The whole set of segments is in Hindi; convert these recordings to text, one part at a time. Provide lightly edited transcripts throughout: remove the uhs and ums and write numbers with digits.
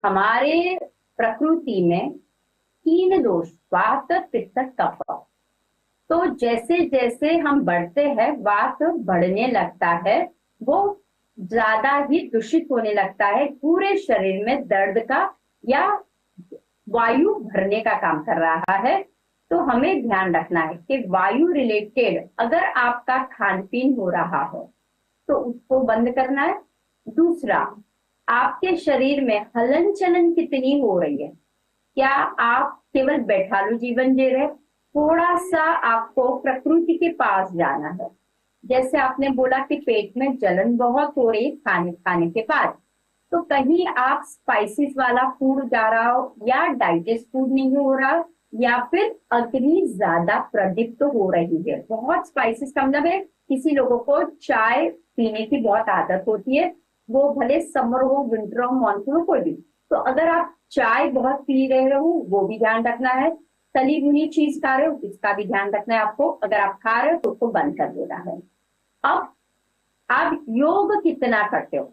हमारे प्रकृति में तीन दोष, वात पित्त कफ। तो जैसे जैसे हम बढ़ते हैं वात बढ़ने लगता है, वो ज्यादा ही दूषित होने लगता है, पूरे शरीर में दर्द का या वायु भरने का काम कर रहा है। तो हमें ध्यान रखना है कि वायु रिलेटेड अगर आपका खान पीन हो रहा है तो उसको बंद करना है। दूसरा, आपके शरीर में हलन चलन कितनी हो रही है, क्या आप केवल बैठालू जीवन जी रहे, थोड़ा सा आपको प्रकृति के पास जाना है। जैसे आपने बोला कि पेट में जलन बहुत हो रही खाने खाने के बाद, तो कहीं आप स्पाइसेस वाला फूड जा रहा हो या डाइजेस्ट फूड नहीं हो रहा, या फिर अग्नि ज्यादा प्रदीप्त हो रही है। बहुत स्पाइसेस का मतलब है किसी लोगों को चाय पीने की बहुत आदत होती है, वो भले समर हो विंटर हो मानसून हो कोई भी। तो अगर आप चाय बहुत पी रहे हो वो भी ध्यान रखना है। तली भुनी चीज खा रहे हो इसका भी ध्यान रखना है आपको। अगर आप खा रहे हो तो उसको बंद कर देना है। अब आप योग कितना करते हो,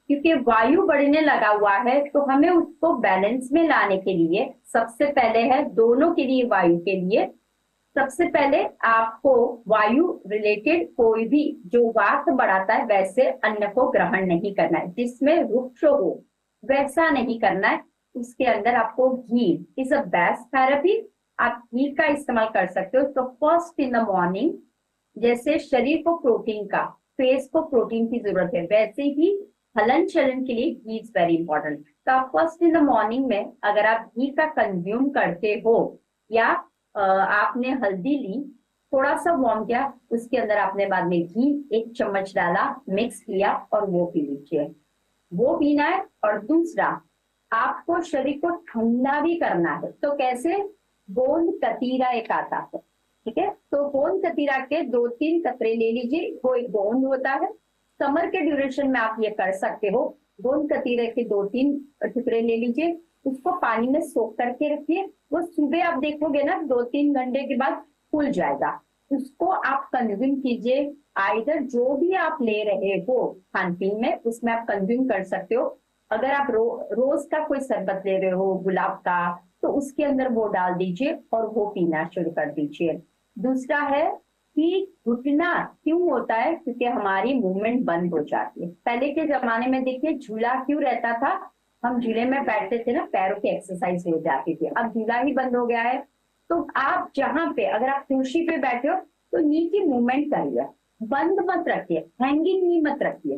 क्योंकि वायु बढ़ने लगा हुआ है तो हमें उसको बैलेंस में लाने के लिए सबसे पहले है, दोनों के लिए वायु के लिए सबसे पहले आपको वायु रिलेटेड कोई भी जो वात बढ़ाता है वैसे अन्न को ग्रहण नहीं करना है, जिसमें वृक्ष हो वैसा नहीं करना है। उसके अंदर आपको घी इज अ बेस्ट थेरेपी, आप घी का इस्तेमाल कर सकते हो। तो फर्स्ट इन द मॉर्निंग, जैसे शरीर को प्रोटीन का, फेस को प्रोटीन की जरूरत है, वैसे ही हलन चलन के लिए घी इज वेरी इंपॉर्टेंट। तो आप फर्स्ट इन द मॉर्निंग में अगर आप घी का कंज्यूम करते हो, या आपने हल्दी ली, थोड़ा सा वार्म किया, उसके अंदर आपने बाद में घी 1 चम्मच डाला, मिक्स किया और वो पी लीजिए। वो पीना है। और दूसरा, आपको शरीर को ठंडा भी करना है। तो कैसे, गोंद कतीरा एक आता है, ठीक है, तो गोंद कतीरा के 2-3 कतरे ले लीजिए, वो एक गोंद होता है। समर के ड्यूरेशन में आप ये कर सकते हो। गोंद कतीरे के 2-3 टुकड़े ले लीजिए, उसको पानी में सोख करके रखिए। वो सुबह आप देखोगे ना 2-3 घंटे के बाद फूल जाएगा। उसको आप कंज्यूम कीजिए। आइदर जो भी आप ले रहे हो खान पीन में उसमें आप कंज्यूम कर सकते हो। अगर आप रोज का कोई शरबत ले रहे हो गुलाब का, तो उसके अंदर वो डाल दीजिए और वो पीना शुरू कर दीजिए। दूसरा है कि घुटना क्यों होता है, क्योंकि हमारी मूवमेंट बंद हो जाती है। पहले के जमाने में देखिए झूला क्यों रहता था, हम झूले में बैठते थे ना, पैरों की एक्सरसाइज हो जाती थी। अब झूला ही बंद हो गया है। तो आप जहां पे, अगर आप कुर्सी पे बैठे हो तो नी की मूवमेंट करिए, बंद मत रखिए, हैंगिंग नी मत रखिए।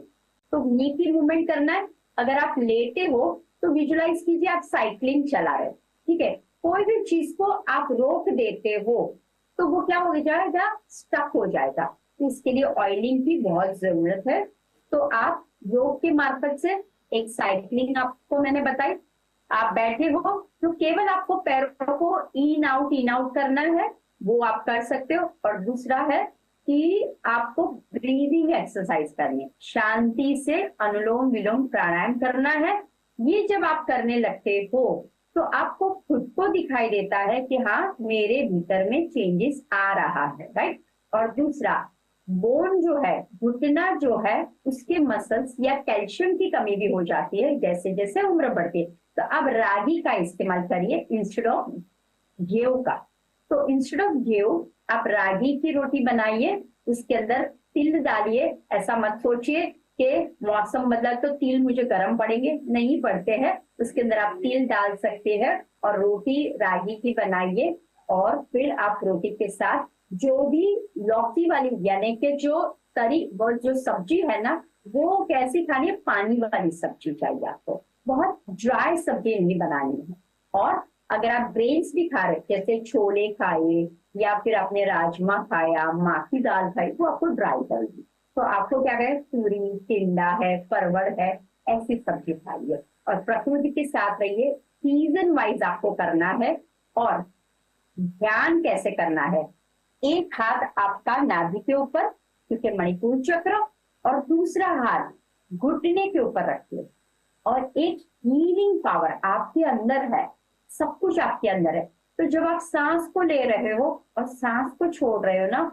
तो नी की मूवमेंट करना है। अगर आप लेटे हो तो विजुलाइज कीजिए आप साइकिलिंग चला रहे हो, ठीक है। कोई भी चीज को आप रोक देते हो तो वो क्या हो जाएगा, स्टक हो जाएगा। तो इसके लिए ऑयलिंग की बहुत जरूरत है। तो आप योग के मार्फत से, एक साइकिलिंग आपको मैंने बताई, आप बैठे हो तो केवल आपको पैरों को इन आउट करना है, वो आप कर सकते हो। और दूसरा है कि आपको ब्रीदिंग एक्सरसाइज करनी है, शांति से अनुलोम विलोम प्राणायाम करना है। ये जब आप करने लगते हो तो आपको खुद को दिखाई देता है कि हाँ मेरे भीतर में चेंजेस आ रहा है, राइट। और दूसरा, बोन जो है, घुटना जो है, उसके मसल्स या कैल्शियम की कमी भी हो जाती है जैसे जैसे उम्र बढ़ती है। तो अब रागी का इस्तेमाल करिए इंस्टेड ऑफ गेहूं का। तो इंस्टेड ऑफ गेहूं आप रागी की रोटी बनाइए, उसके अंदर तिल डालिए। ऐसा मत सोचिए कि मौसम बदला तो तिल मुझे गर्म पड़ेंगे, नहीं पड़ते हैं। उसके अंदर आप तिल डाल सकते हैं और रोटी रागी की बनाइए। और फिर आप रोटी के साथ जो भी लौकी वाली, यानी कि जो तरी, वो जो सब्जी है ना, वो कैसी खानी है, पानी वाली सब्जी चाहिए आपको, बहुत ड्राई सब्जी नहीं बनानी है। और अगर आप ग्रेन्स भी खा रहे, जैसे छोले खाए या फिर आपने राजमा खाया, माँ की दाल खाई, तो आपको ड्राई कर दी। तो आपको क्या करें, पूरी, टिंडा है, परवड़ है, ऐसी सब्जी खाइए और प्रकृति के साथ रहिए। सीजन वाइज आपको करना है। और ध्यान कैसे करना है, एक हाथ आपका नाभि के ऊपर, क्योंकि मणिपुर चक्र, और दूसरा हाथ घुटने के ऊपर रखिए। और एक हीलिंग पावर आपके अंदर है, सब कुछ आपके अंदर है। तो जब आप सांस को ले रहे हो और सांस को छोड़ रहे हो ना,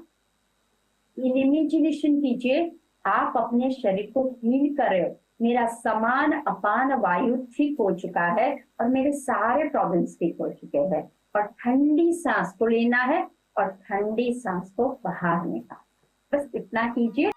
इमेजिनेशन कीजिए आप अपने शरीर को हील कर रहे हो। मेरा समान अपान वायु ठीक हो चुका है और मेरे सारे प्रॉब्लम्स ठीक हो चुके हैं। और ठंडी सांस को लेना है और ठंडी सांस को बाहर निकालना। बस इतना कीजिए